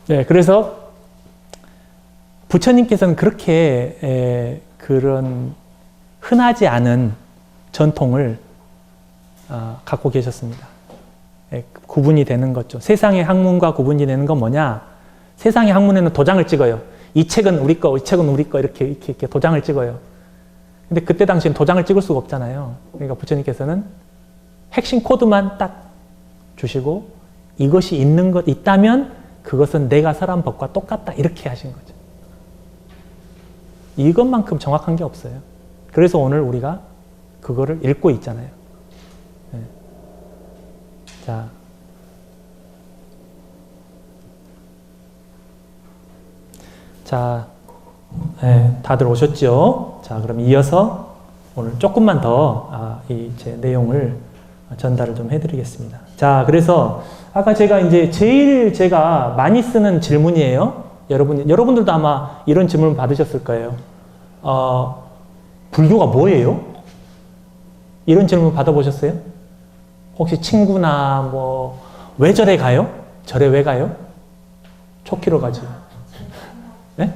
네, 그래서 부처님께서는 그렇게 그런 흔하지 않은 전통을 갖고 계셨습니다. 구분이 되는 거죠. 세상의 학문과 구분이 되는 건 뭐냐? 세상의 학문에는 도장을 찍어요. 이 책은 우리 거, 이 책은 우리 거 이렇게 도장을 찍어요. 근데 그때 당시엔 도장을 찍을 수가 없잖아요. 그러니까 부처님께서는 핵심 코드만 딱 주시고 이것이 있는 것 있다면 그것은 내가 설한 법과 똑같다 이렇게 하신 거죠. 이것만큼 정확한 게 없어요. 그래서 오늘 우리가 그거를 읽고 있잖아요. 네. 자, 네, 다들 오셨죠? 자, 그럼 이어서 오늘 조금만 더 제 내용을 전달을 좀 해드리겠습니다. 자, 그래서 아까 제가 이제 제가 많이 쓰는 질문이에요. 여러분들도 아마 이런 질문 받으셨을 거예요. 불교가 뭐예요? 이런 질문 받아보셨어요? 혹시 친구나 왜 절에 가요? 절에 왜 가요? 촉키로 가지. 네?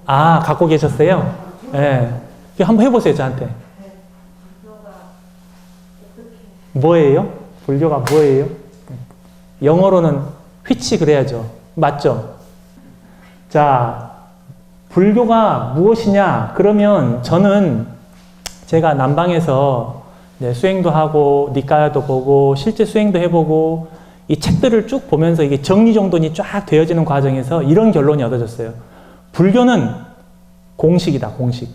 갖고 계셨어요? 네. 한번 해보세요, 저한테. 뭐예요? 불교가 뭐예요? 영어로는 which 그래야죠. 맞죠? 자, 불교가 무엇이냐? 그러면 저는 제가 남방에서 수행도 하고 니까야도 보고 실제 수행도 해보고 이 책들을 쭉 보면서 이게 정리정돈이 쫙 되어지는 과정에서 이런 결론이 얻어졌어요. 불교는 공식이다, 공식.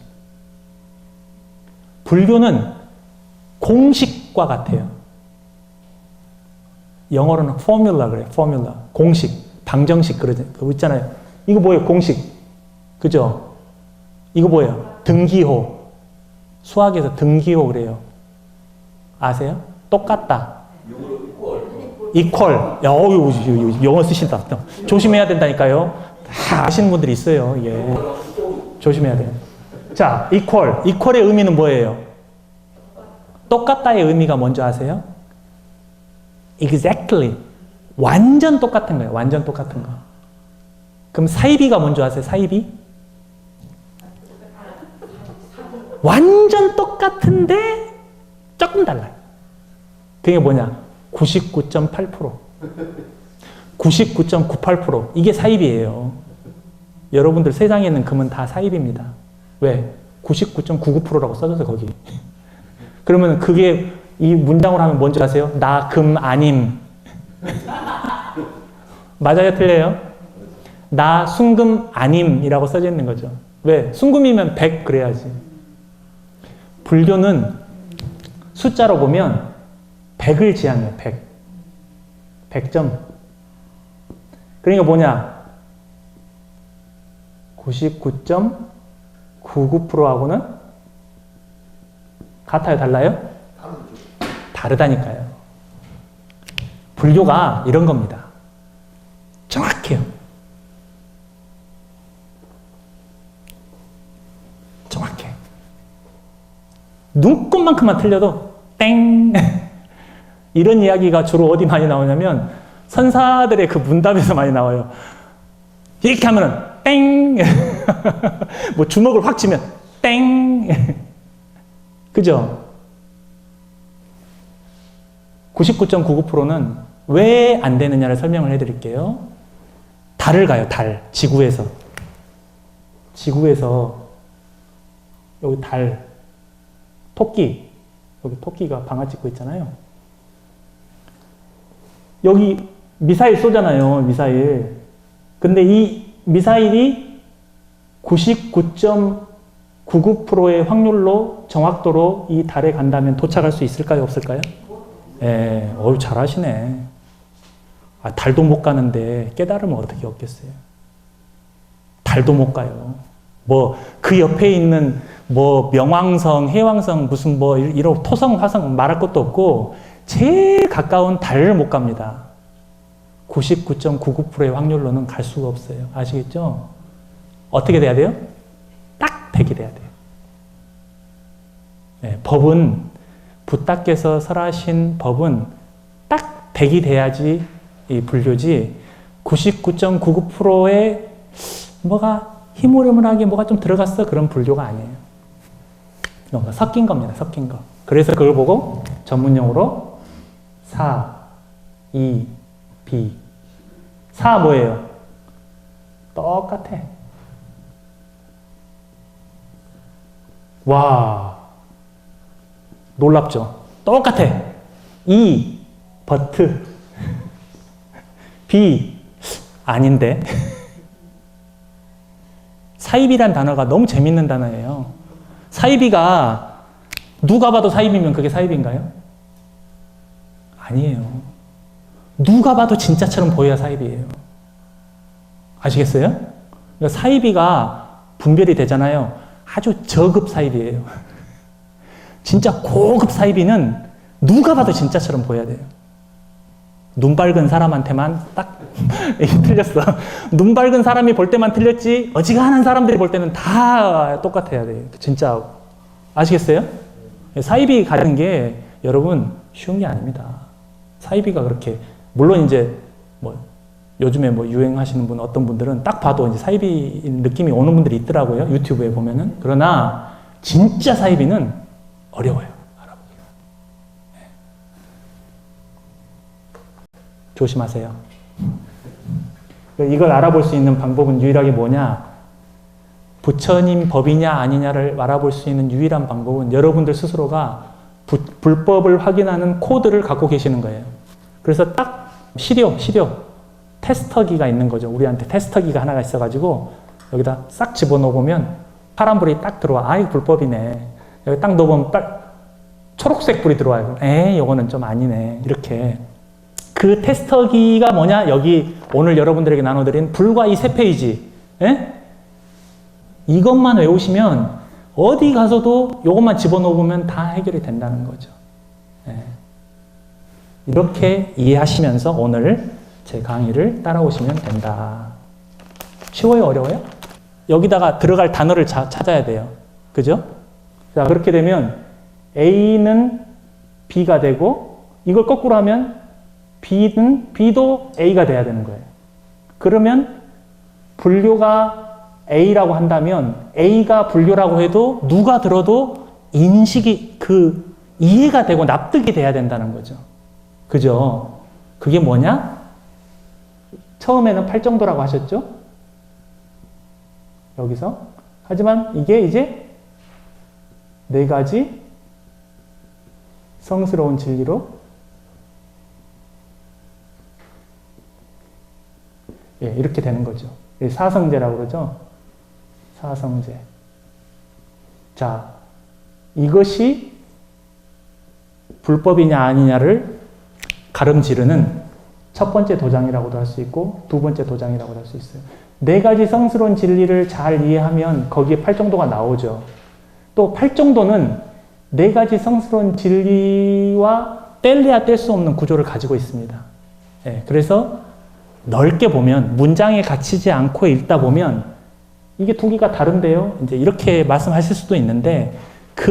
불교는 공식과 같아요. 영어로는 포뮬라 그래요. 포뮬라. 공식. 방정식 그거 있잖아요. 이거 뭐예요? 공식. 그죠? 이거 뭐예요? 등기호. 수학에서 등기호 그래요. 아세요? 똑같다. 이퀄. 영어 쓰신다. 조심해야 된다니까요. 다 아시는 분들이 있어요. 예. 조심해야 돼요. 자, 이퀄. 이퀄의 의미는 뭐예요? 똑같다의 의미가 뭔지 아세요? Exactly. 완전 똑같은 거예요. 완전 똑같은 거. 그럼 사이비가 뭔지 아세요? 사이비? 완전 똑같은데 조금 달라요. 그게 뭐냐? 99.8%. 99.98%. 이게 사입이에요. 여러분들 세상에 있는 금은 다 사입입니다. 왜? 99.99%라고 써져서 거기. 그러면 그게 이 문장으로 하면 뭔지 아세요? 나 금 아님. 맞아요? 틀려요? 나 순금 아님이라고 써져 있는 거죠. 왜? 순금이면 100 그래야지. 불교는 숫자로 보면 100을 지향해요. 100. 100점. 그러니까 뭐냐? 99.99%하고는 같아요? 달라요? 다르다니까요. 불교가 이런 겁니다. 정확해요. 정확해. 눈곱만큼만 틀려도 땡! 이런 이야기가 주로 어디 많이 나오냐면 선사들의 그 문답에서 많이 나와요. 이렇게 하면은 땡! 뭐 주먹을 확 치면 땡! 그죠? 99.99%는 왜 안 되느냐를 설명을 해드릴게요. 달을 가요, 달. 지구에서. 지구에서 여기 달, 토끼. 여기 토끼가 방아 찍고 있잖아요. 여기 미사일 쏘잖아요, 미사일. 근데 이 미사일이 99.99%의 확률로 정확도로 이 달에 간다면 도착할 수 있을까요, 없을까요? 예, 잘하시네. 달도 못 가는데 깨달으면 어떻게 얻겠어요? 달도 못 가요. 그 옆에 있는 명왕성, 해왕성, 무슨 이런 토성, 화성 말할 것도 없고 제일 가까운 달을 못 갑니다. 99.99%의 확률로는 갈 수가 없어요. 아시겠죠? 어떻게 돼야 돼요? 딱 100이 돼야 돼요. 네, 법은 부따께서 설하신 법은 딱 100이 돼야지 이 불교지 99.99%의 뭐가 희물희물하게 뭐가 좀 들어갔어? 그런 불교가 아니에요. 뭔가 섞인 겁니다. 섞인 거. 그래서 그걸 보고 전문용어로 사, 이, 비. 사 뭐예요? 똑같아. 와, 놀랍죠? 똑같아. 이, 버트. 비, 아닌데. 사이비란 단어가 너무 재밌는 단어예요. 사이비가 누가 봐도 사이비면 그게 사이비인가요? 아니에요. 누가 봐도 진짜처럼 보여야 사이비예요. 아시겠어요? 그러니까 사이비가 분별이 되잖아요. 아주 저급 사이비예요. 진짜 고급 사이비는 누가 봐도 진짜처럼 보여야 돼요. 눈 밝은 사람한테만 딱 틀렸어. 눈 밝은 사람이 볼 때만 틀렸지 어지간한 사람들이 볼 때는 다 똑같아야 돼요. 진짜 아시겠어요? 사이비 가는 게 여러분 쉬운 게 아닙니다. 사이비가 그렇게 물론 이제 뭐 요즘에 뭐 유행하시는 분 어떤 분들은 딱 봐도 이제 사이비 느낌이 오는 분들이 있더라고요. 유튜브에 보면은. 그러나 진짜 사이비는 어려워요. 알아보기가. 네. 조심하세요. 이걸 알아볼 수 있는 방법은 유일하게 뭐냐? 부처님 법이냐 아니냐를 알아볼 수 있는 유일한 방법은 여러분들 스스로가 불법을 확인하는 코드를 갖고 계시는 거예요. 그래서 딱 시료 테스터기가 있는 거죠. 우리한테 테스터기가 하나가 있어가지고 여기다 싹 집어넣어보면 파란불이 딱 들어와. 아, 이거 불법이네. 여기 딱 넣어보면 초록색 불이 들어와요. 이거는 좀 아니네. 이렇게. 그 테스터기가 뭐냐? 여기 오늘 여러분들에게 나눠드린 불과 이 3페이지. 예? 이것만 외우시면 어디 가서도 이것만 집어넣어보면 다 해결이 된다는 거죠. 예. 이렇게 이해하시면서 오늘 제 강의를 따라오시면 된다. 쉬워요? 어려워요? 여기다가 들어갈 단어를 찾아야 돼요. 그죠? 자, 그렇게 되면 A는 B가 되고 이걸 거꾸로 하면 B도 A가 돼야 되는 거예요. 그러면 불교가 A라고 한다면 A가 불교라고 해도 누가 들어도 인식이 이해가 되고 납득이 돼야 된다는 거죠. 그죠? 그게 뭐냐? 처음에는 팔정도라고 하셨죠? 여기서. 하지만 이게 이제 4가지 성스러운 진리로 이렇게 되는 거죠. 사성제라고 그러죠. 사성제. 자, 이것이 불법이냐 아니냐를 가름지르는 첫 번째 도장이라고도 할 수 있고 두 번째 도장이라고도 할 수 있어요. 4가지 성스러운 진리를 잘 이해하면 거기에 팔정도가 나오죠. 또 팔정도는 4가지 성스러운 진리와 뗄래야 뗄 수 없는 구조를 가지고 있습니다. 그래서 넓게 보면 문장에 갇히지 않고 읽다 보면 이게 두 개가 다른데요. 이제 이렇게 말씀하실 수도 있는데 그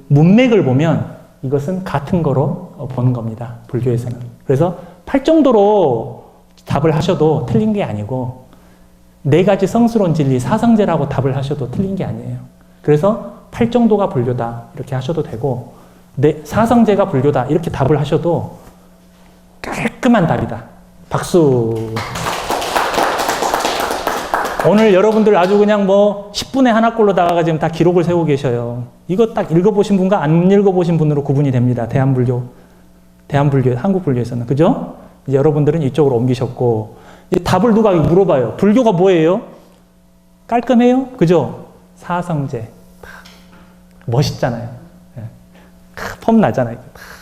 문맥을 보면 이것은 같은 거로 보는 겁니다. 불교에서는. 그래서 팔정도로 답을 하셔도 틀린 게 아니고 4가지 성스러운 진리 사성제라고 답을 하셔도 틀린 게 아니에요. 그래서 팔정도가 불교다 이렇게 하셔도 되고 사성제가 불교다 이렇게 답을 하셔도 깔끔한 답이다. 박수. 오늘 여러분들 아주 그냥 뭐 10분에 하나꼴로다가 지금 다 기록을 세우고 계셔요. 이거 딱 읽어보신 분과 안 읽어보신 분으로 구분이 됩니다. 한국불교에서는. 그죠? 이제 여러분들은 이쪽으로 옮기셨고, 이제 답을 누가 물어봐요. 불교가 뭐예요? 깔끔해요? 그죠? 사성제. 멋있잖아요. 폼 나잖아요.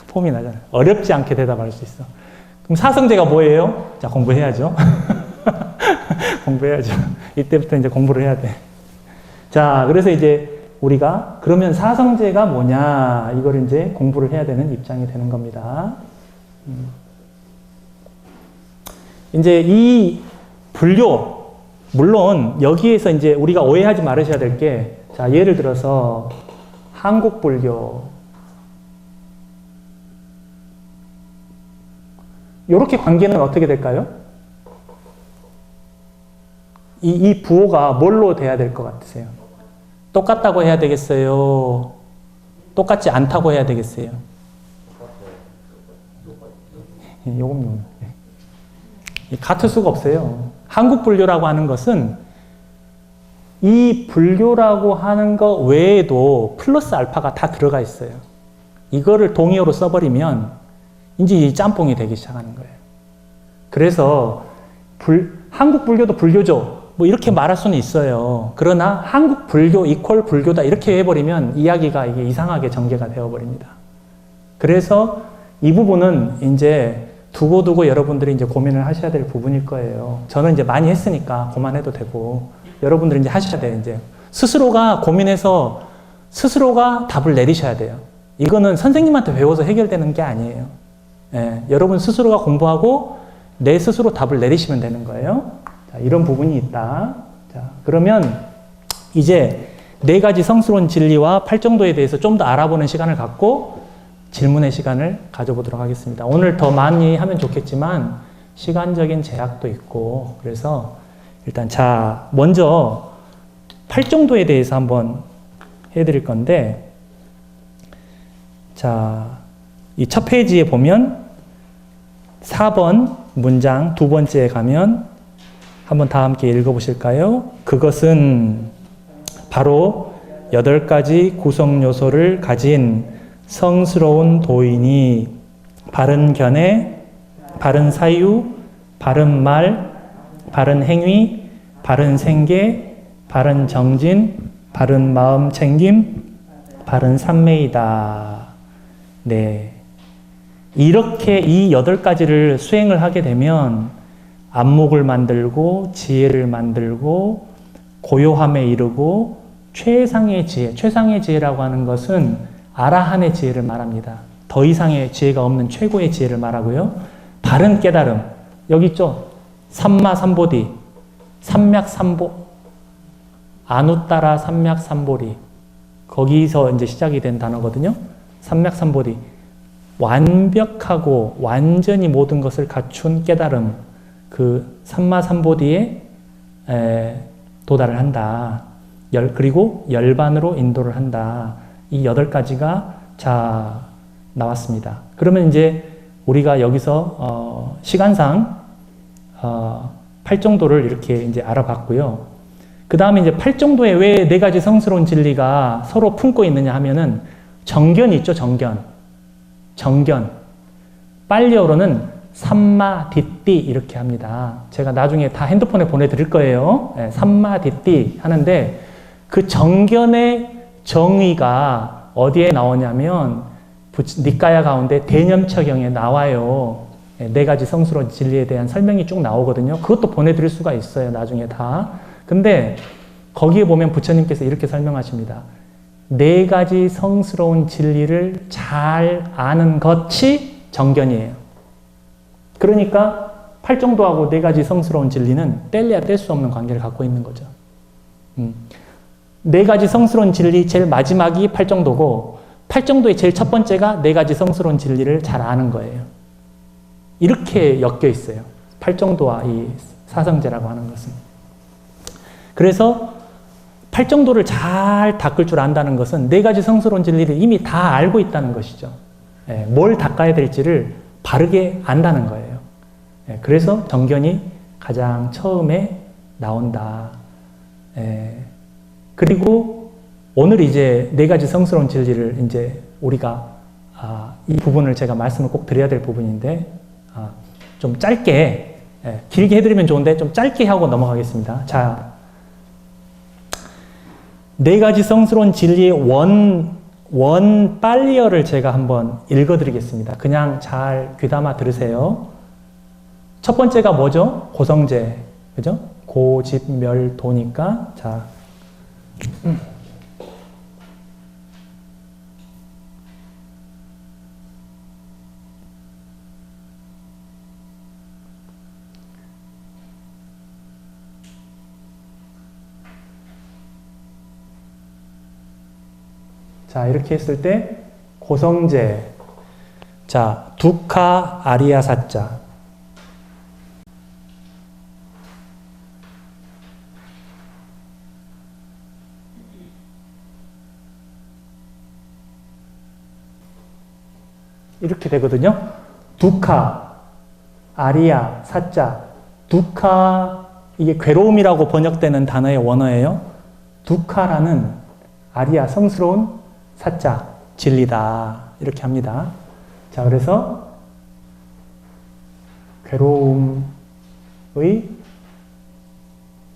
폼이 나잖아요. 어렵지 않게 대답할 수 있어. 그럼 사성제가 뭐예요? 자, 공부해야죠. 공부해야죠. 이때부터 이제 공부를 해야 돼. 자, 그래서 이제 우리가 그러면 사성제가 뭐냐 이걸 이제 공부를 해야 되는 입장이 되는 겁니다. 이제 이 불교 물론 여기에서 이제 우리가 오해하지 말으셔야 될 게 자, 예를 들어서 한국 불교 이렇게 관계는 어떻게 될까요? 이 부호가 뭘로 돼야 될 것 같으세요? 똑같다고 해야 되겠어요? 똑같지 않다고 해야 되겠어요? 요건 같을 수가 없어요. 한국 불교라고 하는 것은 이 불교라고 하는 것 외에도 플러스 알파가 다 들어가 있어요. 이거를 동의어로 써버리면 이제 이 짬뽕이 되기 시작하는 거예요. 그래서 한국 불교도 불교죠. 뭐 이렇게 말할 수는 있어요. 그러나 한국 불교 이퀄 불교다 이렇게 해버리면 이야기가 이게 이상하게 전개가 되어버립니다. 그래서 이 부분은 이제 두고두고 여러분들이 이제 고민을 하셔야 될 부분일 거예요. 저는 이제 많이 했으니까 그만해도 되고 여러분들이 이제 하셔야 돼요. 이제 스스로가 고민해서 스스로가 답을 내리셔야 돼요. 이거는 선생님한테 배워서 해결되는 게 아니에요. 예, 여러분 스스로가 공부하고 내 스스로 답을 내리시면 되는 거예요. 자, 이런 부분이 있다. 자, 그러면 이제 4가지 성스러운 진리와 팔정도에 대해서 좀 더 알아보는 시간을 갖고 질문의 시간을 가져보도록 하겠습니다. 오늘 더 많이 하면 좋겠지만 시간적인 제약도 있고 그래서 일단 자 먼저 팔정도에 대해서 한번 해드릴 건데 자, 이 첫 페이지에 보면 4번 문장 두 번째에 가면 한번 다 함께 읽어보실까요? 그것은 바로 8가지 구성 요소를 가진 성스러운 도인이 바른 견해, 바른 사유, 바른 말, 바른 행위, 바른 생계, 바른 정진, 바른 마음 챙김, 바른 삼매이다. 네. 이렇게 이 8가지를 수행을 하게 되면 안목을 만들고 지혜를 만들고 고요함에 이르고 최상의 지혜, 최상의 지혜라고 하는 것은 아라한의 지혜를 말합니다. 더 이상의 지혜가 없는 최고의 지혜를 말하고요. 바른 깨달음, 여기 있죠? 삼마삼보디, 삼맥삼보, 아누따라 삼맥삼보리, 거기서 이제 시작이 된 단어거든요. 삼맥삼보디, 완벽하고 완전히 모든 것을 갖춘 깨달음, 그 삼마삼보디에 도달을 한다. 그리고 열반으로 인도를 한다. 이 8가지가 자 나왔습니다. 그러면 이제 우리가 여기서 시간상 팔정도를 이렇게 이제 알아봤고요. 그 다음에 이제 팔정도에 왜 4가지 성스러운 진리가 서로 품고 있느냐 하면은 정견이 있죠, 정견. 정견. 빨리어로는 삼마디띠 이렇게 합니다. 제가 나중에 다 핸드폰에 보내드릴 거예요. 네, 삼마디띠 하는데 그 정견의 정의가 어디에 나오냐면 니까야 가운데 대념처경에 나와요. 4가지 성스러운 진리에 대한 설명이 쭉 나오거든요. 그것도 보내드릴 수가 있어요. 나중에 다. 근데 거기에 보면 부처님께서 이렇게 설명하십니다. 4가지 성스러운 진리를 잘 아는 것이 정견이에요. 그러니까 팔정도하고 4가지 성스러운 진리는 뗄래야 뗄 수 없는 관계를 갖고 있는 거죠. 4가지 성스러운 진리 제일 마지막이 팔정도고 팔정도의 제일 첫 번째가 4가지 성스러운 진리를 잘 아는 거예요. 이렇게 엮여 있어요. 팔정도와 이 사성제라고 하는 것은. 그래서 팔정도를 잘 닦을 줄 안다는 것은 4가지 성스러운 진리를 이미 다 알고 있다는 것이죠. 뭘 닦아야 될지를 바르게 안다는 거예요. 그래서 정견이 가장 처음에 나온다. 그리고 오늘 이제 4가지 성스러운 진리를 이제 우리가 이 부분을 제가 말씀을 꼭 드려야 될 부분인데 좀 짧게 길게 해드리면 좋은데 좀 짧게 하고 넘어가겠습니다. 자, 4가지 성스러운 진리의 원 빨리어를 제가 한번 읽어드리겠습니다. 그냥 잘 귀담아 들으세요. 첫 번째가 뭐죠? 고성제, 그죠? 고집멸도니까 자. 자, 이렇게 했을 때 고성제, 자, 두카 아리야사자, 이렇게 되거든요. 두카, 아리야, 사자. 두카, 이게 괴로움이라고 번역되는 단어의 원어예요. 두카라는 아리야, 성스러운, 사자, 진리다. 이렇게 합니다. 자, 그래서 괴로움의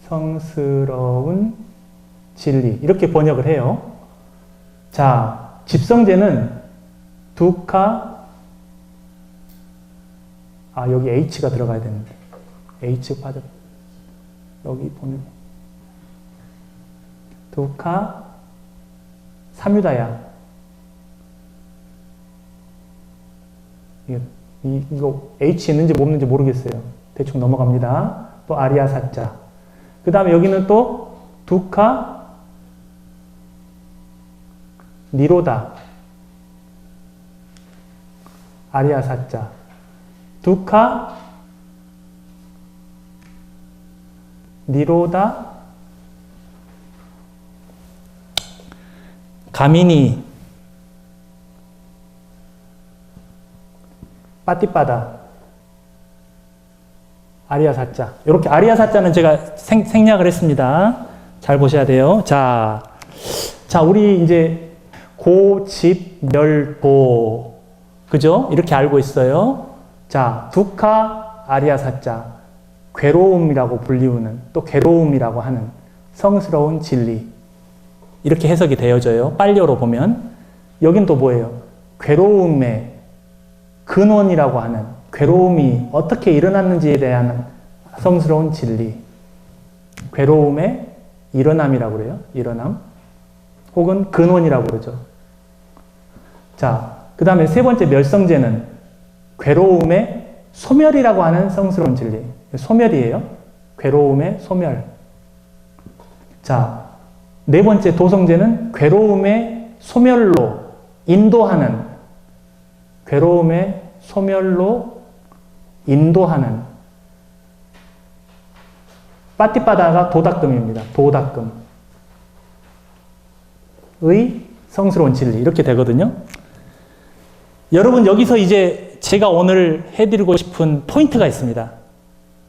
성스러운 진리. 이렇게 번역을 해요. 자, 집성제는 두카, 여기 H가 들어가야 되는데. H 빠졌. 여기 보면. 두카, 삼유다야. 이거 H 있는지 없는지 모르겠어요. 대충 넘어갑니다. 또 아리야 사자. 그 다음에 여기는 또 두카, 니로다. 아리야 사자. 두카, 니로다, 가미니, 빠띠빠다, 아리야 사자. 이렇게 아리야 사자는 제가 생략을 했습니다. 잘 보셔야 돼요. 자, 우리 이제 고집멸도, 그죠? 이렇게 알고 있어요. 자, 두카, 아리야 사자. 괴로움이라고 불리우는, 또 괴로움이라고 하는 성스러운 진리. 이렇게 해석이 되어져요. 빨려로 보면. 여긴 또 뭐예요? 괴로움의 근원이라고 하는, 괴로움이 어떻게 일어났는지에 대한 성스러운 진리. 괴로움의 일어남이라고 그래요. 일어남. 혹은 근원이라고 그러죠. 자, 그 다음에 세 번째 멸성제는 괴로움의 소멸이라고 하는 성스러운 진리. 소멸이에요. 괴로움의 소멸. 자, 네 번째 도성제는 괴로움의 소멸로 인도하는, 괴로움의 소멸로 인도하는. 빠띠빠다가 도닥금입니다. 도닥금. 의 성스러운 진리. 이렇게 되거든요. 여러분, 여기서 이제 제가 오늘 해드리고 싶은 포인트가 있습니다.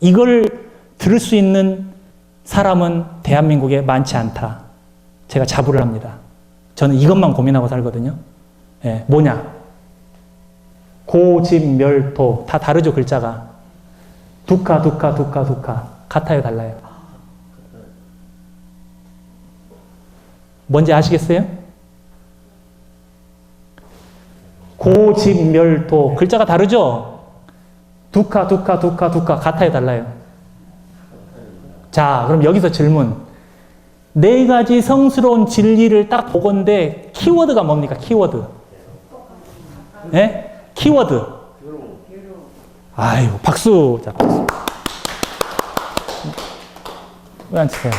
이걸 들을 수 있는 사람은 대한민국에 많지 않다. 제가 자부를 합니다. 저는 이것만 고민하고 살거든요. 예, 뭐냐? 고집멸도. 다 다르죠, 글자가. 두카, 두카, 두카, 두카. 같아요, 달라요? 뭔지 아시겠어요? 고집멸도. 글자가 다르죠? 두카, 두카, 두카, 두카. 같아요, 달라요? 자, 그럼 여기서 질문. 네 가지 성스러운 진리를 딱 보건대 키워드가 뭡니까? 키워드. 네? 키워드. 아유, 박수. 자, 박수. 왜 안 치세요?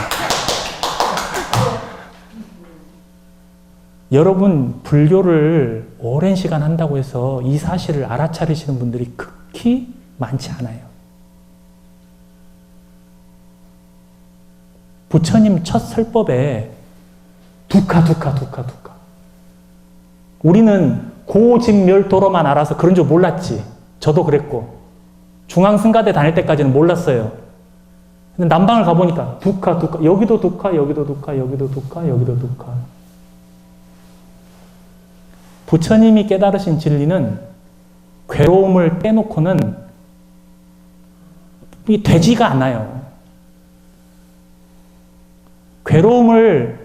여러분, 불교를 오랜 시간 한다고 해서 이 사실을 알아차리시는 분들이 극히 많지 않아요. 부처님 첫 설법에 두카, 두카, 두카, 두카. 우리는 고집멸도로만 알아서 그런 줄 몰랐지. 저도 그랬고. 중앙승가대 다닐 때까지는 몰랐어요. 근데 남방을 가보니까 두카, 두카. 여기도 두카, 여기도 두카, 여기도 두카, 여기도 두카. 부처님이 깨달으신 진리는 괴로움을 빼놓고는 되지가 않아요. 괴로움이라는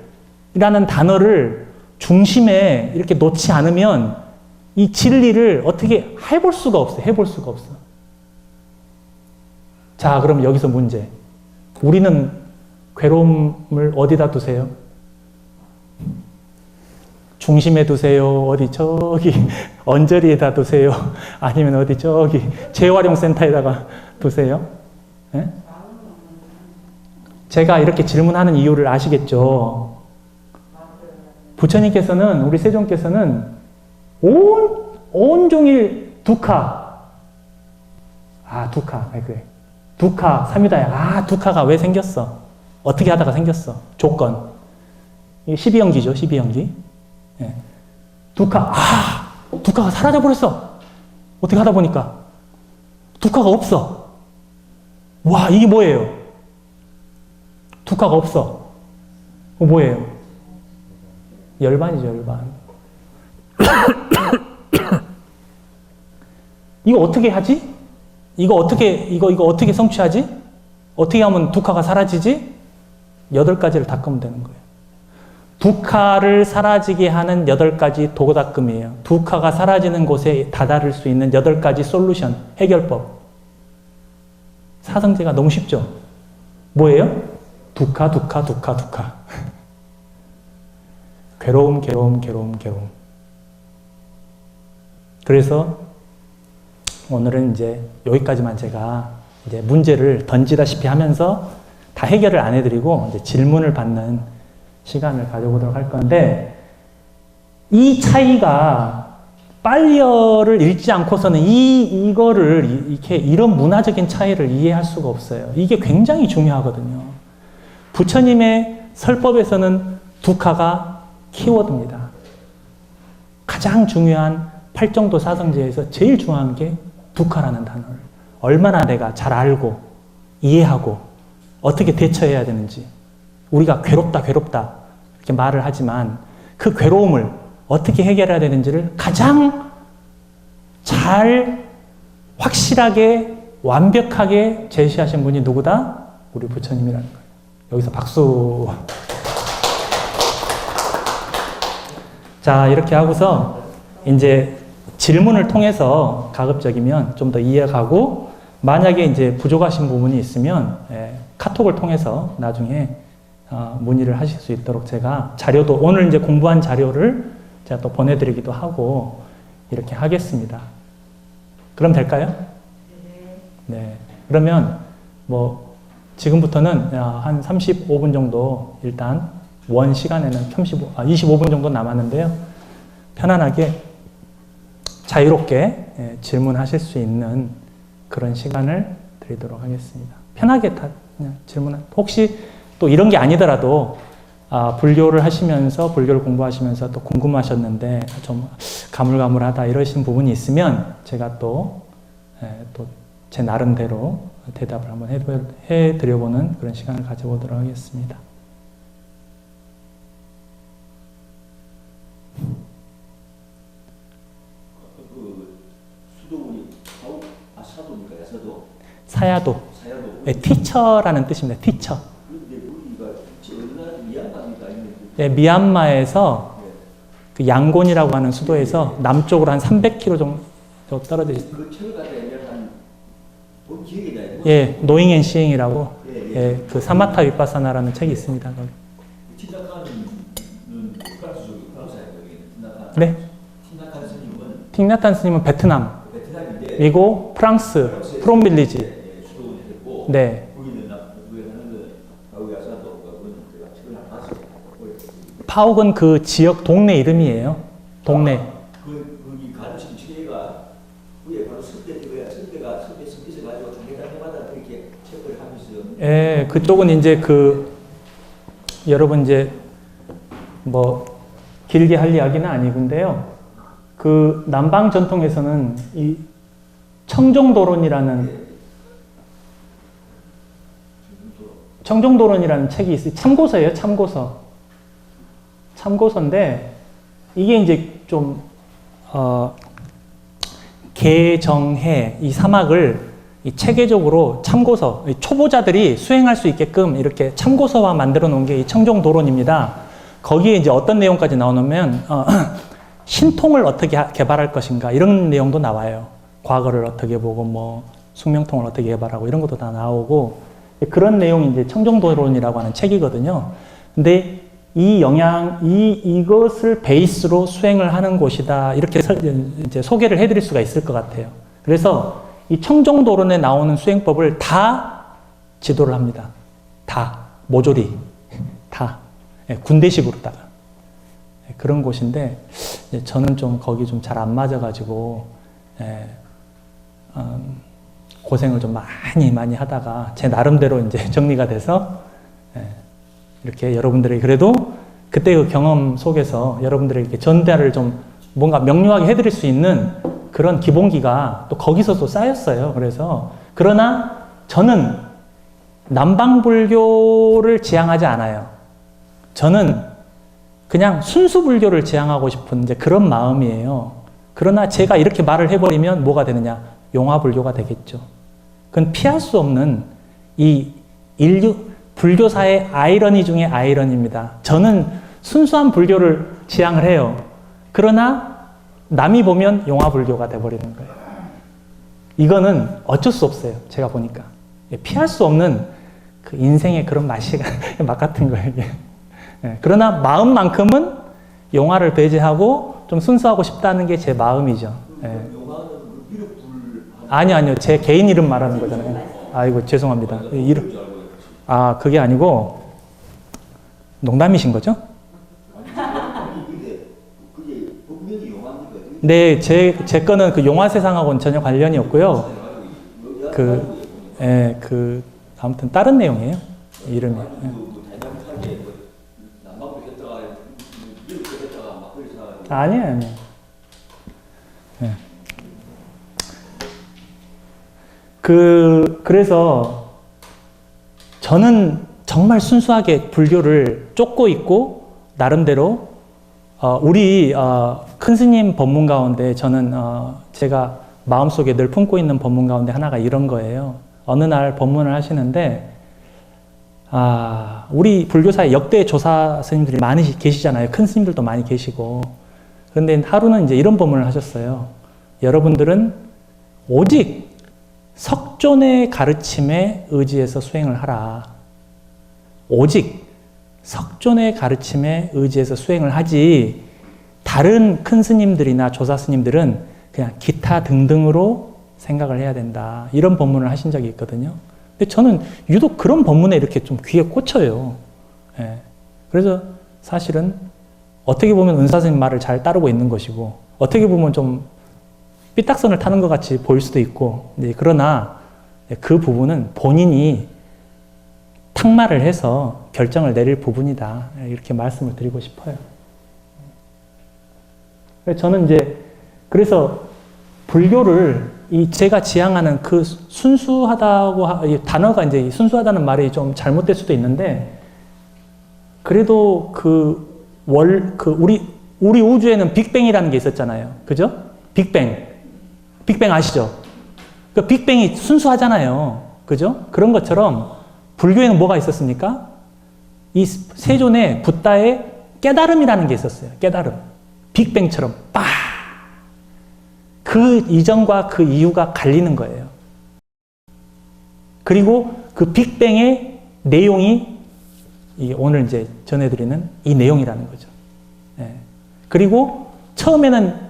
단어를 중심에 이렇게 놓지 않으면 이 진리를 어떻게 해볼 수가 없어. 해볼 수가 없어. 자, 그럼 여기서 문제. 우리는 괴로움을 어디다 두세요? 중심에 두세요? 어디 저기 언저리에다 두세요? 아니면 어디 저기 재활용센터에다가 두세요? 네? 제가 이렇게 질문하는 이유를 아시겠죠? 부처님께서는, 우리 세존께서는 온종일 두카. 두카. 그래. 두카, 삼유다야. 두카가 왜 생겼어? 어떻게 하다가 생겼어? 조건. 이게 12연기죠, 12연기. 예. 두카, 두카가 사라져버렸어. 어떻게 하다 보니까 두카가 없어. 와, 이게 뭐예요? 두카가 없어. 뭐예요? 열반이죠, 열반. 이거 어떻게 하지? 이거 어떻게 성취하지? 어떻게 하면 두카가 사라지지? 8가지를 닦으면 되는 거예요. 두카를 사라지게 하는 8가지 도닦음이에요. 두카가 사라지는 곳에 다다를 수 있는 8가지 솔루션, 해결법. 사성제가 너무 쉽죠? 뭐예요? 두카. 괴로움. 그래서 오늘은 이제 여기까지만 제가 이제 문제를 던지다시피 하면서 다 해결을 안 해드리고 이제 질문을 받는 시간을 가져보도록 할 건데, 이 차이가 빨리어를 읽지 않고서는 이거를 이렇게 이런 문화적인 차이를 이해할 수가 없어요. 이게 굉장히 중요하거든요. 부처님의 설법에서는 두카가 키워드입니다. 가장 중요한 팔정도 사성제에서 제일 중요한 게 두카라는 단어를 얼마나 내가 잘 알고 이해하고 어떻게 대처해야 되는지. 우리가 괴롭다 이렇게 말을 하지만 그 괴로움을 어떻게 해결해야 되는지를 가장 잘 확실하게 완벽하게 제시하신 분이 누구다? 우리 부처님이라는 거예요. 여기서 박수. 자, 이렇게 하고서 이제 질문을 통해서 가급적이면 좀 더 이해가고, 만약에 이제 부족하신 부분이 있으면 카톡을 통해서 나중에 문의를 하실 수 있도록 제가 자료도, 오늘 이제 공부한 자료를 제가 또 보내드리기도 하고 이렇게 하겠습니다. 그럼 될까요? 네. 그러면 뭐 지금부터는 한 35분 정도 일단 원 시간에는 25분 정도 남았는데요. 편안하게 자유롭게 질문하실 수 있는 그런 시간을 드리도록 하겠습니다. 편하게 다 그냥 질문을, 혹시 또 이런 게 아니더라도 불교를 하시면서, 불교를 공부하시면서 또 궁금하셨는데 좀 가물가물하다 이러신 부분이 있으면 제가 또 제 나름대로 대답을 한번 해드려보는 그런 시간을 가져보도록 하겠습니다. 사야도. 네, 티처라는 뜻입니다. 티처. 네, 미얀마에서 그 양곤이라고 하는 수도에서 남쪽으로 한 300km 정도 떨어져 있어요. 예, 노잉 앤 시잉이라고, 예, 그 사마타 위파사나라는 책이 있습니다. 네. 틱나탄 스님은 베트남이고 프랑스 프롬빌리지. 네. 파옥은 그 지역 동네 이름이에요. 동네. 예, 그쪽은 이제 여러분 이제 뭐 길게 할 이야기는 아니군데요. 그 남방 전통에서는 이 청정도론이라는 책이 있어요. 참고서예요, 참고서인데 이게 이제 좀 개정해 이 사막을 이 체계적으로 참고서, 초보자들이 수행할 수 있게끔 이렇게 참고서화 만들어 놓은 게 이 청정도론입니다. 거기에 이제 어떤 내용까지 나오냐면 신통을 어떻게 개발할 것인가 이런 내용도 나와요. 과거를 어떻게 보고 뭐 숙명통을 어떻게 개발하고 이런 것도 다 나오고, 그런 내용이 이제 청정도론이라고 하는 책이거든요. 근데 이것을 베이스로 수행을 하는 곳이다. 이렇게 이제 소개를 해드릴 수가 있을 것 같아요. 그래서 이 청정도론에 나오는 수행법을 다 지도를 합니다. 다. 모조리. 다. 군대식으로다가. 그런 곳인데, 저는 좀 거기 좀 잘 안 맞아가지고, 고생을 좀 많이 하다가 제 나름대로 이제 정리가 돼서, 이렇게 여러분들에게 그래도 그때 그 경험 속에서 여러분들에게 전달을 좀 뭔가 명료하게 해드릴 수 있는 그런 기본기가 또 거기서도 쌓였어요. 그래서 그러나 저는 남방불교를 지향하지 않아요. 저는 그냥 순수 불교를 지향하고 싶은 이제 그런 마음이에요. 그러나 제가 이렇게 말을 해버리면 뭐가 되느냐? 용화불교가 되겠죠. 그건 피할 수 없는 이 불교사의 아이러니 중에 아이러니입니다. 저는 순수한 불교를 지향을 해요. 그러나 남이 보면 용화불교가 돼버리는 거예요. 이거는 어쩔 수 없어요. 제가 보니까. 피할 수 없는 그 인생의 그런 맛 같은 거예요. 이게. 그러나 마음만큼은 용화를 배제하고 좀 순수하고 싶다는 게 제 마음이죠. 아니요. 제 개인 이름 말하는 거잖아요. 아이고, 죄송합니다. 이름. 그게 아니고, 농담이신 거죠? 네, 제 거는 그 용화 세상하고는 전혀 관련이 없고요. 아무튼 다른 내용이에요. 이름이. 아니에요. 네. 그래서 저는 정말 순수하게 불교를 쫓고 있고, 나름대로, 우리, 큰 스님 법문 가운데 저는, 제가 마음속에 늘 품고 있는 법문 가운데 하나가 이런 거예요. 어느 날 법문을 하시는데, 우리 불교사의 역대 조사 스님들이 많이 계시잖아요. 큰 스님들도 많이 계시고. 그런데 하루는 이제 이런 법문을 하셨어요. 여러분들은 오직 석존의 가르침에 의지해서 수행을 하라. 오직 석존의 가르침에 의지해서 수행을 하지, 다른 큰 스님들이나 조사 스님들은 그냥 기타 등등으로 생각을 해야 된다. 이런 법문을 하신 적이 있거든요. 근데 저는 유독 그런 법문에 이렇게 좀 귀에 꽂혀요. 예. 그래서 사실은 어떻게 보면 은사스님 말을 잘 따르고 있는 것이고, 어떻게 보면 좀 삐딱선을 타는 것 같이 보일 수도 있고, 그러나 그 부분은 본인이 탁말을 해서 결정을 내릴 부분이다. 이렇게 말씀을 드리고 싶어요. 저는 이제 그래서 불교를 제가 지향하는 그 순수하다고 단어가 이제 순수하다는 말이 좀 잘못될 수도 있는데, 그래도 우리 우주에는 빅뱅이라는 게 있었잖아요. 그죠? 빅뱅 아시죠? 그 빅뱅이 순수하잖아요. 그죠? 그런 것처럼 불교에는 뭐가 있었습니까? 이 세존의 붓다의 깨달음이라는 게 있었어요. 깨달음. 빅뱅처럼 그 이전과 그 이후가 갈리는 거예요. 그리고 그 빅뱅의 내용이 오늘 이제 전해드리는 이 내용이라는 거죠. 그리고 처음에는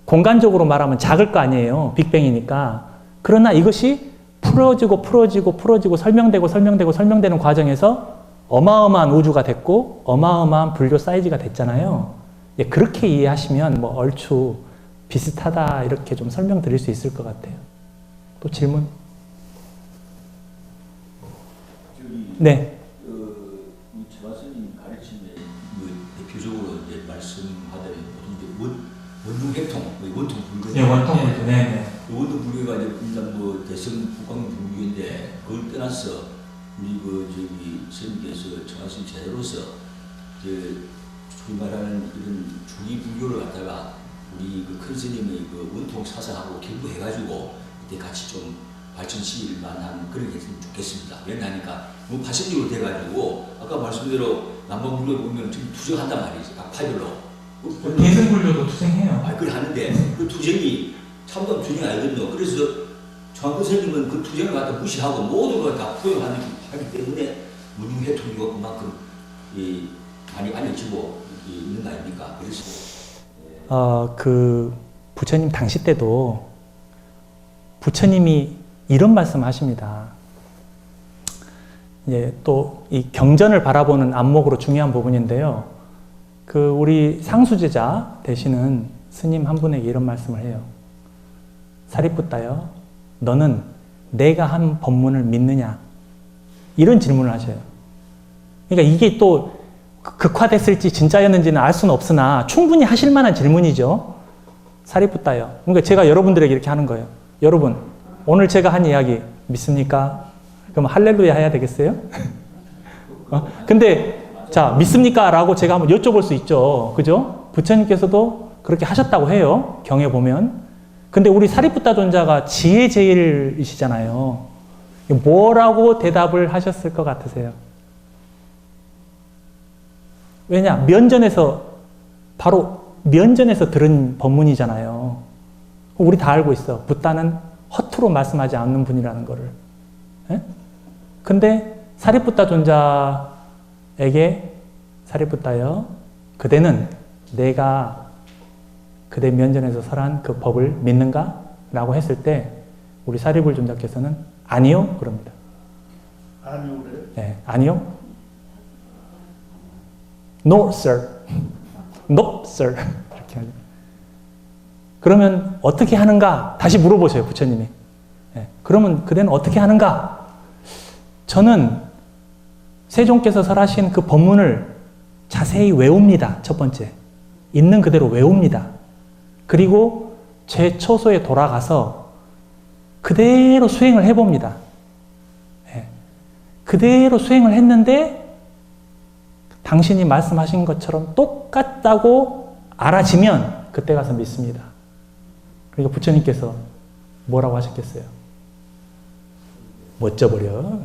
공간적으로 말하면 작을 거 아니에요. 빅뱅이니까. 그러나 이것이 풀어지고 설명되는 과정에서 어마어마한 우주가 됐고 어마어마한 불교 사이즈가 됐잖아요. 그렇게 이해하시면 얼추 비슷하다 이렇게 좀 설명드릴 수 있을 것 같아요. 또 질문? 네. 우리 제바스님 가르침에 대표적으로 이제 말씀하다니 보통 원중회통, 원통 불교. 네, 원통 불교. 네. 원통 불교가 이제 일단 대승 북광 불교인데, 그걸 떠나서 우리 스님께서 정하신 제대로서 소위 말하는 이런 주기 불교를 갖다가 우리 큰 스님의 원통 사상하고 결부해가지고 그때 같이 좀 발전시킬 만한 그런 게 있으면 좋겠습니다. 왜냐하니까 80년으로 돼가지고 아까 말씀대로 남방불교 보면 지금 투쟁한단 말이지. 파별로. 대승불교도 투쟁해요. 그걸 하는데 그 투쟁이 참담 투쟁이 아니거든요. 그래서 정학근 스님은 그 투쟁을 갖다 무시하고 모든 걸 다 포용하기 때문에 문중회통이고 그만큼 많이 알려지고 있는 거 아닙니까? 그래서 부처님 당시 때도 부처님이 이런 말씀 하십니다. 또 이 경전을 바라보는 안목으로 중요한 부분인데요. 우리 상수제자 되시는 스님 한 분에게 이런 말씀을 해요. 사리푸tta여, 너는 내가 한 법문을 믿느냐? 이런 질문을 하셔요. 그러니까 이게 또 극화됐을지 진짜였는지는 알 수는 없으나 충분히 하실 만한 질문이죠. 사리푸타요. 그러니까 제가 여러분들에게 이렇게 하는 거예요. 여러분, 오늘 제가 한 이야기 믿습니까? 그럼 할렐루야 해야 되겠어요? 근데 자, 믿습니까? 라고 제가 한번 여쭤볼 수 있죠. 그죠? 부처님께서도 그렇게 하셨다고 해요. 경에 보면. 근데 우리 사리푸타 존자가 지혜 제일이시잖아요. 뭐라고 대답을 하셨을 것 같으세요? 왜냐? 바로 면전에서 들은 법문이잖아요. 우리 다 알고 있어. 붓다는 허투루 말씀하지 않는 분이라는 거를. 예? 근데 사리푸타 존자에게 사리푸타여, 그대는 내가 그대 면전에서 설한 그 법을 믿는가? 라고 했을 때 우리 사리불 존자께서는 아니요? 그럽니다. 아니요 그래요? 네, 아니요? No, sir. No, sir. 이렇게 하죠. 그러면 어떻게 하는가? 다시 물어보세요, 부처님이. 네, 그러면 그대는 어떻게 하는가? 저는 세종께서 설하신 그 법문을 자세히 외웁니다. 첫 번째. 있는 그대로 외웁니다. 그리고 제 처소에 돌아가서 그대로 수행을 해봅니다. 네. 그대로 수행을 했는데 당신이 말씀하신 것처럼 똑같다고 알아지면 그때 가서 믿습니다. 그러니까 부처님께서 뭐라고 하셨겠어요? 멋져버려.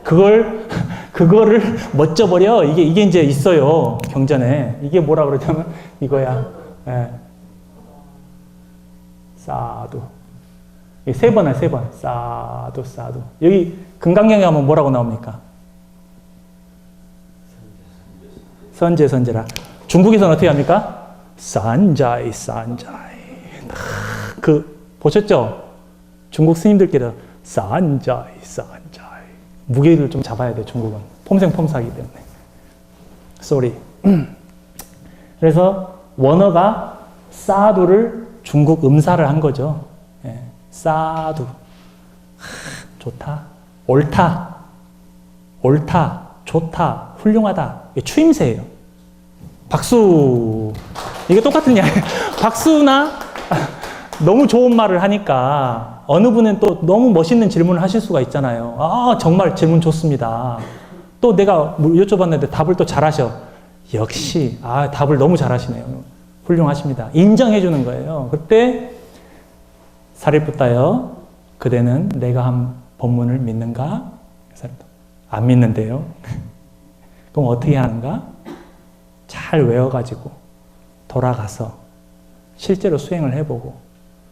그거를 멋져버려. 이게 이제 있어요. 경전에. 이게 뭐라 그러냐면 이거야. 예. 사두. 세 번에 세 번. 사두, 사두. 여기 금강경에 가면 뭐라고 나옵니까? 선제, 선제라. 중국에서는 어떻게 합니까? 산자이, 산자이. 보셨죠? 중국 스님들께서 산자이, 산자이. 무게를 좀 잡아야 돼, 중국은. 폼생폼사하기 때문에. 쏘리. 그래서 원어가 사두를 중국 음사를 한 거죠. 예, 사두. 좋다. 옳다. 옳다. 좋다. 훌륭하다. 이게 추임새예요. 박수. 이게 똑같은 이야기. 박수나 너무 좋은 말을 하니까 어느 분은 또 너무 멋있는 질문을 하실 수가 있잖아요. 아, 정말 질문 좋습니다. 또 내가 여쭤봤는데 답을 또 잘하셔. 역시, 답을 너무 잘하시네요. 훌륭하십니다. 인정해 주는 거예요. 그때 사리푸타여, 그대는 내가 한 법문을 믿는가? 안 믿는데요. 그럼 어떻게 하는가? 잘 외워가지고 돌아가서 실제로 수행을 해보고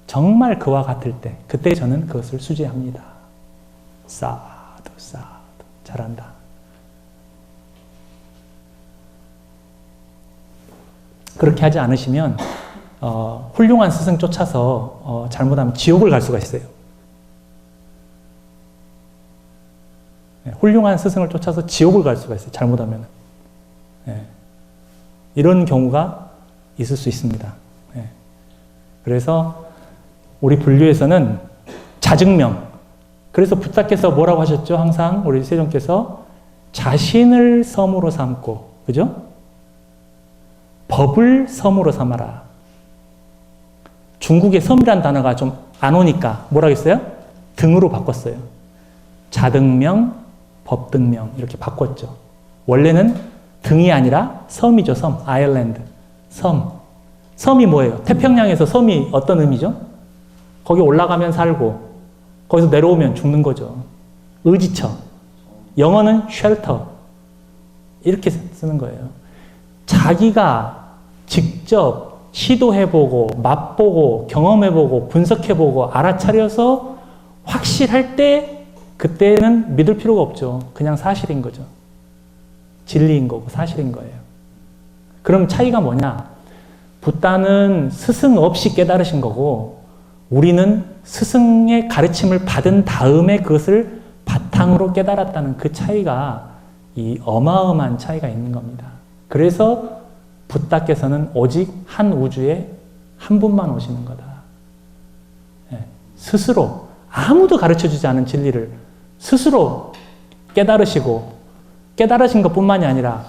정말 그와 같을 때 그때 저는 그것을 수지합니다. 사두, 사두. 잘한다. 그렇게 하지 않으시면 훌륭한 스승 쫓아서 잘못하면 지옥을 갈 수가 있어요. 네, 훌륭한 스승을 쫓아서 지옥을 갈 수가 있어요. 잘못하면. 네, 이런 경우가 있을 수 있습니다. 네, 그래서 우리 불교에서는 자증명. 그래서 부처께서 뭐라고 하셨죠? 항상 우리 세종께서 자신을 섬으로 삼고, 그죠? 법을 섬으로 삼아라. 중국의 섬이란 단어가 좀 안 오니까 뭐라고 했어요? 등으로 바꿨어요. 자등명, 법등명 이렇게 바꿨죠. 원래는 등이 아니라 섬이죠. 섬. 아일랜드. 섬. 섬이 뭐예요? 태평양에서 섬이 어떤 의미죠? 거기 올라가면 살고 거기서 내려오면 죽는 거죠. 의지처. 영어는 shelter. 이렇게 쓰는 거예요. 자기가 직접 시도해보고 맛보고 경험해보고 분석해보고 알아차려서 확실할 때 그때는 믿을 필요가 없죠. 그냥 사실인 거죠. 진리인 거고 사실인 거예요. 그럼 차이가 뭐냐? 붓다는 스승 없이 깨달으신 거고 우리는 스승의 가르침을 받은 다음에 그것을 바탕으로 깨달았다는 그 차이가 이 어마어마한 차이가 있는 겁니다. 그래서 붓다께서는 오직 한 우주에 한 분만 오시는 거다. 스스로 아무도 가르쳐주지 않은 진리를 스스로 깨달으시고 깨달으신 것뿐만이 아니라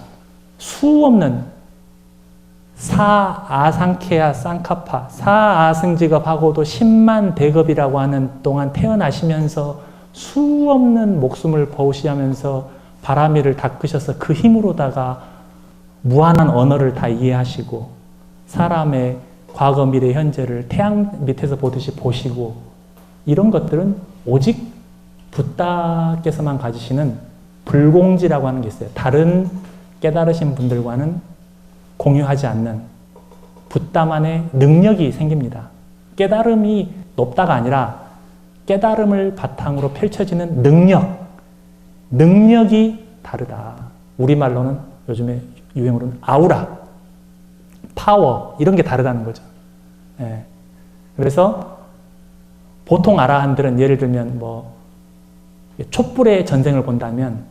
수 없는 사아상케아 쌍카파, 사아승직업하고도 10만 대급이라고 하는 동안 태어나시면서 수없는 목숨을 버우시하면서 바람이를 닦으셔서 그 힘으로다가 무한한 언어를 다 이해하시고 사람의 과거, 미래, 현재를 태양 밑에서 보듯이 보시고 이런 것들은 오직 붓다께서만 가지시는 불공지라고 하는 게 있어요. 다른 깨달으신 분들과는 공유하지 않는 붓다만의 능력이 생깁니다. 깨달음이 높다가 아니라 깨달음을 바탕으로 펼쳐지는 능력이 다르다. 우리말로는 요즘에 유행어로는 아우라, 파워 이런 게 다르다는 거죠. 예. 그래서 보통 아라한들은 예를 들면 뭐 촛불의 전생을 본다면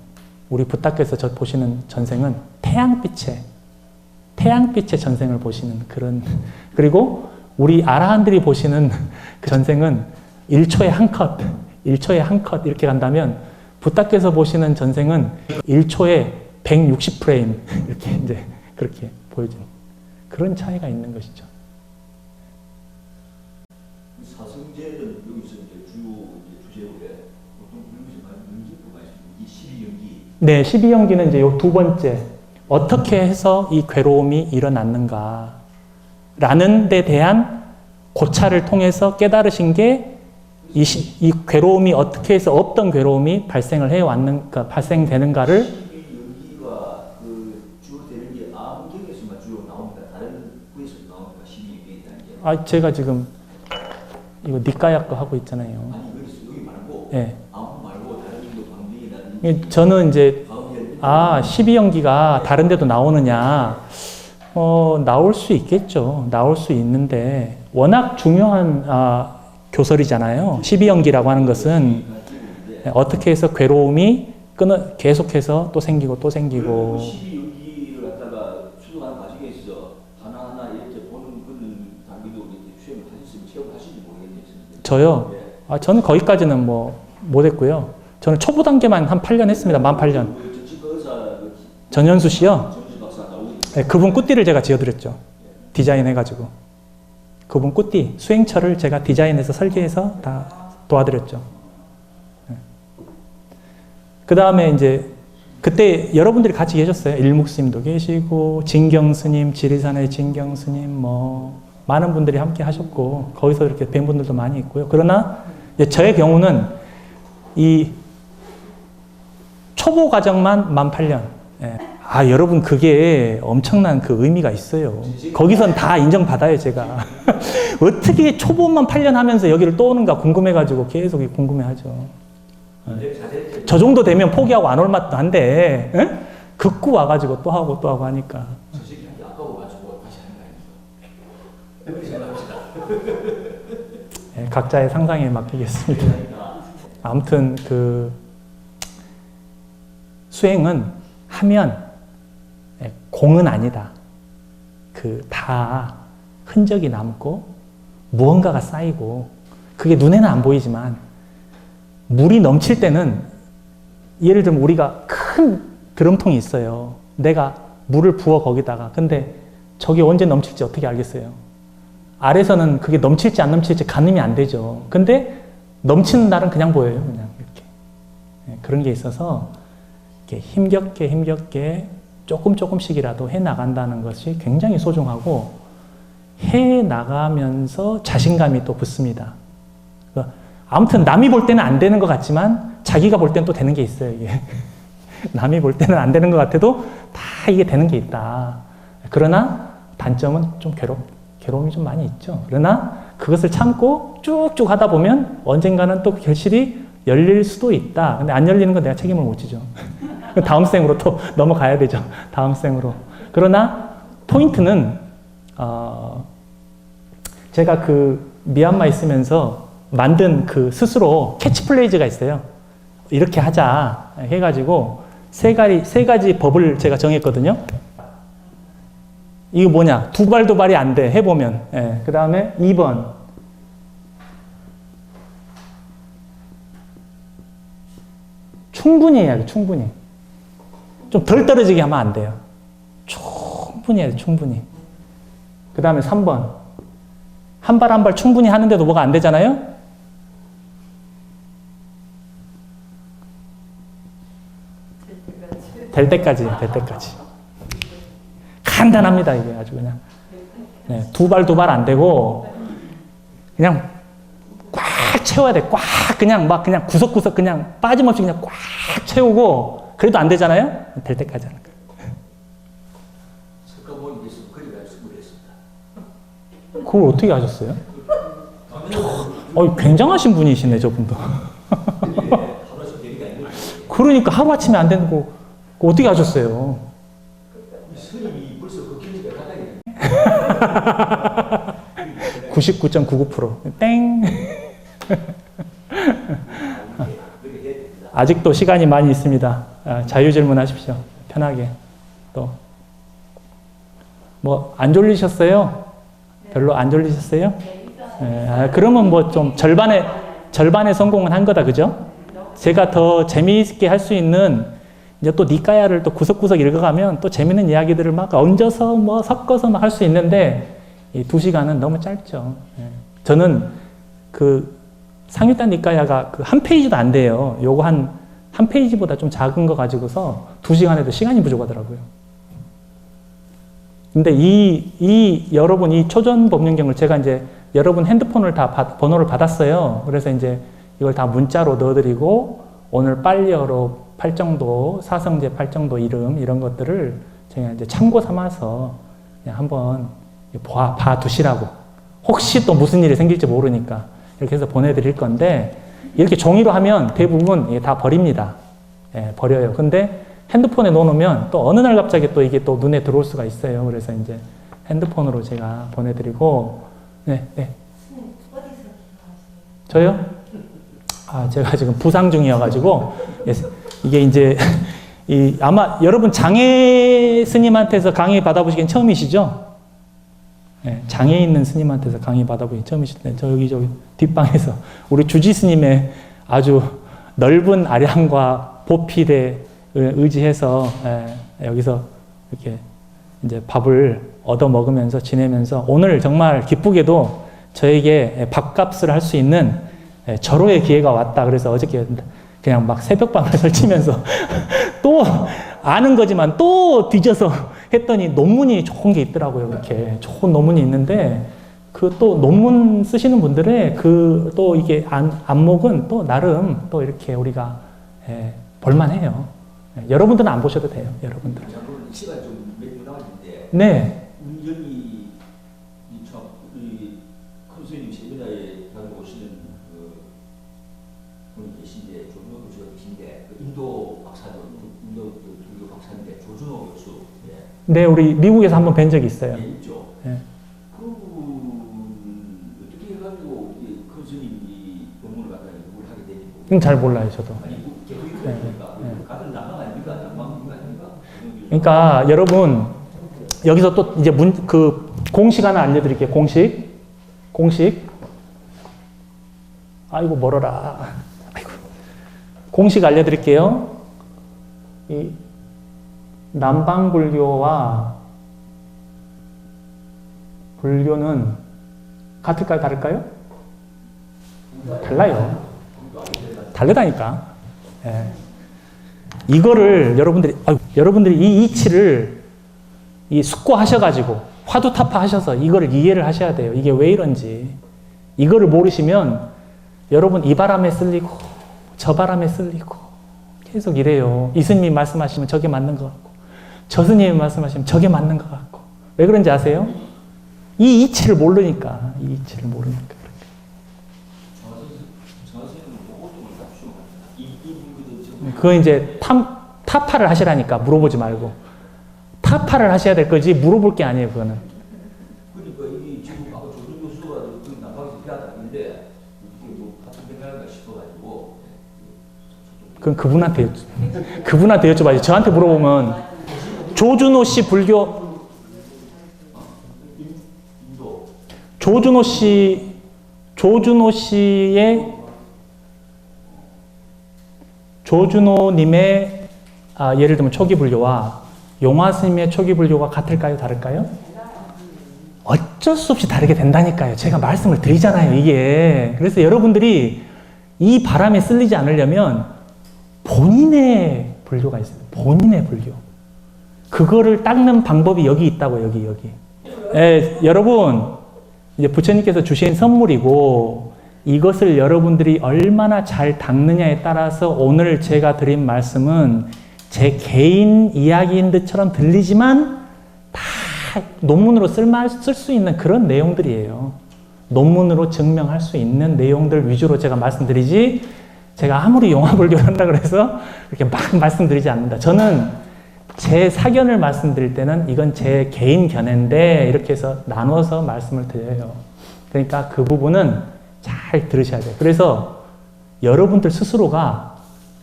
우리 붓다께서 보시는 전생은 태양빛의 전생을 보시는 그런, 그리고 우리 아라한들이 보시는 그 전생은 1초에 한 컷 이렇게 간다면 붓다께서 보시는 전생은 1초에 160프레임 이렇게 이제 그렇게 보여지는 그런 차이가 있는 것이죠. 사성제는 여기서 이제 주제에 보통 문제법 말씀, 이 12연기. 네, 12연기는 이제 요 두 번째. 어떻게 해서 이 괴로움이 일어났는가 라는 데 대한 고찰을 통해서 깨달으신 게 이 괴로움이 어떻게 해서 없던 괴로움이 발생을 해왔는가, 발생되는가를. 12연기가 주로 되는 게 암경에서만 주로 나옵니다. 다른 부에서도 나옵니다. 12연기라는 게. 제가 지금 이거 니까야 거 하고 있잖아요. 아니 여기 말고 네. 암 말고 다른 방경이라든지. 저는 이제 12연기가 다른 데도 나오느냐, 나올 수 있겠죠. 나올 수 있는데 워낙 중요한 교설이잖아요. 12연기라고 하는 것은 어떻게 해서 괴로움이 계속해서 또 생기고 또 생기고. 12연기를 갖다가 추적하는 과정에 있어 하나하나 이렇게 보는 단계도 이렇게 수행하셨으면 체험하시지 모르겠네요. 저요? 저는 거기까지는 못했고요. 저는 초보 단계만 한 8년 했습니다. 만 8년. 전현수 씨요? 네, 그분 꾸띠를 제가 지어드렸죠. 디자인해가지고. 그분 꾸띠, 수행처를 제가 디자인해서 설계해서 다 도와드렸죠. 네. 그 다음에 이제 그때 여러분들이 같이 계셨어요. 일묵스님도 계시고, 진경스님, 지리산의 진경스님, 많은 분들이 함께 하셨고, 거기서 이렇게 뵌 분들도 많이 있고요. 그러나 이제 저의 경우는 이 초보 과정만 만 8년. 예. 여러분 그게 엄청난 그 의미가 있어요. 거기선 다 인정받아요, 제가. 어떻게 초보만 8년 하면서 여기를 또 오는가 궁금해가지고 계속 궁금해하죠. 예. 저 정도 되면 포기하고 안 올 맛도 한데, 예? 극구 와가지고 또 하고 하니까. 예, 각자의 상상에 맡기겠습니다. 아무튼 수행은 하면 공은 아니다. 다 흔적이 남고 무언가가 쌓이고 그게 눈에는 안 보이지만 물이 넘칠 때는 예를 들면 우리가 큰 드럼통이 있어요. 내가 물을 부어 거기다가 근데 저게 언제 넘칠지 어떻게 알겠어요? 아래서는 그게 넘칠지 안 넘칠지 가늠이 안 되죠. 근데 넘치는 날은 그냥 보여요. 그냥 이렇게. 그런 게 있어서 이렇게 힘겹게 조금씩이라도 해 나간다는 것이 굉장히 소중하고 해 나가면서 자신감이 또 붙습니다. 아무튼 남이 볼 때는 안 되는 것 같지만 자기가 볼 때는 또 되는 게 있어요. 이게. 남이 볼 때는 안 되는 것 같아도 다 이게 되는 게 있다. 그러나 단점은 좀 괴로움이 좀 많이 있죠. 그러나 그것을 참고 쭉쭉 하다 보면 언젠가는 또 결실이 열릴 수도 있다. 근데 안 열리는 건 내가 책임을 못 지죠. 다음 생으로 또 넘어가야 되죠. 다음 생으로. 그러나 포인트는 제가 미얀마 있으면서 만든 스스로 캐치플레이즈가 있어요. 이렇게 하자 해가지고 세 가지 법을 제가 정했거든요. 이거 뭐냐? 도발이 안 돼. 해보면. 예. 그 다음에 2번. 충분히 해야 돼. 충분히. 좀 덜 떨어지게 하면 안 돼요. 충분히 해야 돼. 충분히. 그 다음에 3번. 한 발 한 발 충분히 하는데도 뭐가 안 되잖아요? 될 때까지. 간단합니다, 이게 아주 그냥. 네, 두 발 안 되고, 그냥 꽉 채워야 돼. 꽉, 그냥 구석구석 그냥 빠짐없이 그냥 꽉 채우고, 그래도 안 되잖아요? 될 때까지 하는 거예요. 석가모니께서 거리가 수고했습니다. 그걸 어떻게 하셨어요? 굉장하신 분이시네, 저분도. 하루씩 되니까 안 되죠. 그러니까 하루아침에 안 되는 거, 그거 어떻게 하셨어요? 스님이 벌써 그 길이가 가다니. 99.99%. 땡. 아직도 시간이 많이 있습니다. 자유질문 하십시오. 편하게. 또. 뭐, 안 졸리셨어요? 별로 안 졸리셨어요? 그러면 뭐 좀 절반의 성공은 한 거다, 그죠? 제가 더 재미있게 할 수 있는 이제 또 니까야를 또 구석구석 읽어가면 또 재밌는 이야기들을 막 얹어서 뭐 섞어서 막 할 수 있는데 이 2시간은 너무 짧죠. 저는 그 상유단 니까야가 그 한 페이지도 안 돼요. 요거 한 페이지보다 좀 작은 거 가지고서 2시간에도 시간이 부족하더라고요. 근데 여러분 이 초전 법륜경을 제가 이제 여러분 핸드폰을 다 번호를 받았어요. 그래서 이제 이걸 다 문자로 넣어드리고 오늘 빨리어로 팔정도, 사성제 팔정도 이름 이런 것들을 제가 이제 참고 삼아서 그냥 한번 봐두시라고. 혹시 또 무슨 일이 생길지 모르니까 이렇게 해서 보내드릴 건데 이렇게 종이로 하면 대부분 다 버립니다. 버려요. 근데 핸드폰에 넣어놓으면 또 어느 날 갑자기 또 이게 또 눈에 들어올 수가 있어요. 그래서 이제 핸드폰으로 제가 보내드리고, 네. 저요? 제가 지금 부상 중이어가지고, 이게 이제, 아마 여러분 장애 스님한테서 강의 받아보시긴 처음이시죠? 네, 장애 있는 스님한테서 강의 받아보긴 처음이실 텐데, 저기 뒷방에서 우리 주지 스님의 아주 넓은 아량과 보필에 의지해서 여기서 이렇게 이제 밥을 얻어 먹으면서 지내면서 오늘 정말 기쁘게도 저에게 밥값을 할 수 있는 절호의 기회가 왔다. 그래서 어저께 그냥 막 새벽밤을 설치면서 또 아는 거지만 또 뒤져서 했더니 논문이 좋은 게 있더라고요. 이렇게 좋은 논문이 있는데 그 또 논문 쓰시는 분들의 그 또 이게 안목은 또 나름 또 이렇게 우리가 볼만해요. 여러분들은 안 보셔도 돼요. 여러분들은. 시간 좀몇분 남았는데. 네. 여기 이 컨스님 세미나에 다녀오시는 분이 계신데 조준호 교수가 계신데 인도 박사님, 인도 불교 박사인데 조준호 교수. 네, 우리 미국에서 한번 뵌 적이 있어요. 네, 있죠. 네. 그분 어떻게 해가지고 컨스님이 논문을 갖다 연구를 하게 되는지. 잘 몰라요, 저도. 아니, 같은 난방 아닙니까? 난방 아닙니까? 그러니까 여러분 여기서 또 이제 공식 하나 알려드릴게요. 공식. 아이고 멀어라. 아이고. 공식 알려드릴게요. 이 남방불교와 불교는 같을까요? 다를까요? 달라요. 다르다니까. 예. 이거를 여러분들이 이 이치를 숙고하셔가지고 화두타파 하셔서 이거를 이해를 하셔야 돼요. 이게 왜 이런지. 이거를 모르시면 여러분 이 바람에 쓸리고 저 바람에 쓸리고 계속 이래요. 이 스님이 말씀하시면 저게 맞는 것 같고 저 스님이 말씀하시면 저게 맞는 것 같고. 왜 그런지 아세요? 이 이치를 모르니까. 그거 이제 타파를 하시라니까. 물어보지 말고. 타파를 하셔야 될 거지 물어볼 게 아니에요. 그거는. 그러니까 이게 지금 아까 조준 교수가 그 남방에서 배웠다는데 이게 뭐 같은 생각인가 싶어가지고. 그건 그분한테 여쭤봐야지. 저한테 물어보면 조준호 씨 불교 조준호님의 예를 들면 초기 불교와 용화 스님의 초기 불교가 같을까요? 다를까요? 어쩔 수 없이 다르게 된다니까요. 제가 말씀을 드리잖아요, 이게. 그래서 여러분들이 이 바람에 쓸리지 않으려면 본인의 불교가 있어요. 본인의 불교. 그거를 닦는 방법이 여기 있다고, 여기. 여러분, 이제 부처님께서 주신 선물이고, 이것을 여러분들이 얼마나 잘 닦느냐에 따라서 오늘 제가 드린 말씀은 제 개인 이야기인 듯처럼 들리지만 다 논문으로 쓸 수 있는 그런 내용들이에요. 논문으로 증명할 수 있는 내용들 위주로 제가 말씀드리지, 제가 아무리 용화불교를 한다 그래서 이렇게 막 말씀드리지 않는다. 저는 제 사견을 말씀드릴 때는 이건 제 개인 견해인데 이렇게 해서 나눠서 말씀을 드려요. 그러니까 그 부분은 잘 들으셔야 돼요. 그래서 여러분들 스스로가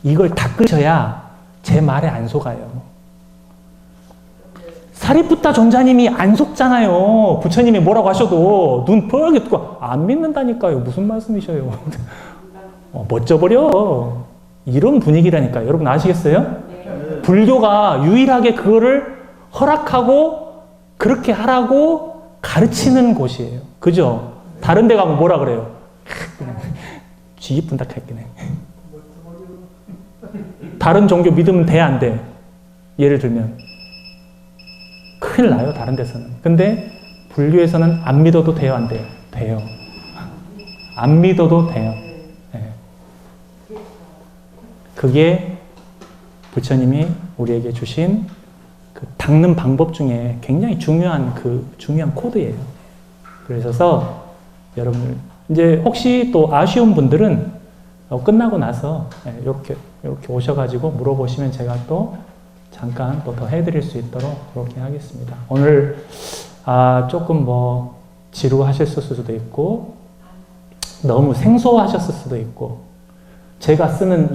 이걸 닦으셔야 제 말에 안 속아요. 사리푸타 존자님이 안 속잖아요. 부처님이 뭐라고 하셔도 눈 뻘게 뜨고 안 믿는다니까요. 무슨 말씀이셔요. 멋져버려. 이런 분위기라니까요. 여러분 아시겠어요? 불교가 유일하게 그거를 허락하고 그렇게 하라고 가르치는 곳이에요. 그죠? 다른 데 가면 뭐라 그래요? 그냥 쥐분닥 할게네. 다른 종교 믿으면 돼, 안 돼? 예를 들면 큰일 나요, 다른 데서는. 근데 불교에서는 안 믿어도 돼요, 안 돼요? 돼요. 안 믿어도 돼요. 네. 그게 부처님이 우리에게 주신 그 닦는 방법 중에 굉장히 중요한 코드예요. 그래서 여러분들 이제 혹시 또 아쉬운 분들은 끝나고 나서 이렇게 오셔가지고 물어보시면 제가 또 잠깐 또 더 해드릴 수 있도록 그렇게 하겠습니다. 오늘 조금 뭐 지루하셨을 수도 있고 너무 생소하셨을 수도 있고 제가 쓰는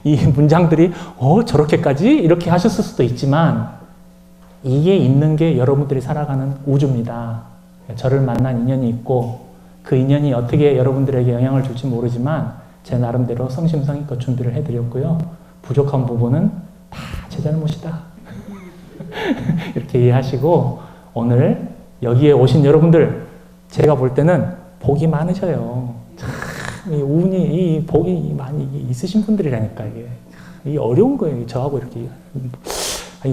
이 문장들이 저렇게까지 이렇게 하셨을 수도 있지만 이게 있는 게 여러분들이 살아가는 우주입니다. 저를 만난 인연이 있고 그 인연이 어떻게 여러분들에게 영향을 줄지 모르지만 제 나름대로 성심성의껏 준비를 해드렸고요. 부족한 부분은 다 제 잘못이다. 이렇게 이해하시고 오늘 여기에 오신 여러분들 제가 볼 때는 복이 많으셔요. 참 이 복이 많이 있으신 분들이라니까 이게. 이게 어려운 거예요. 저하고 이렇게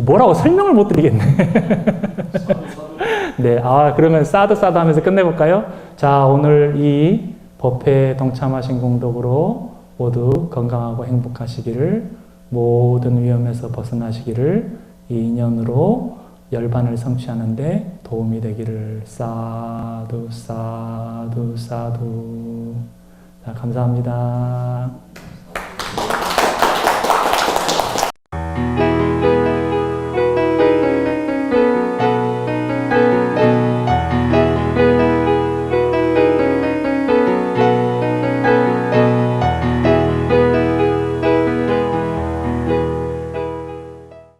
뭐라고 설명을 못 드리겠네. 네, 그러면 사드 하면서 끝내볼까요? 자, 오늘 이 법회에 동참하신 공덕으로 모두 건강하고 행복하시기를, 모든 위험에서 벗어나시기를, 이 인연으로 열반을 성취하는데 도움이 되기를. 사두. 자, 감사합니다.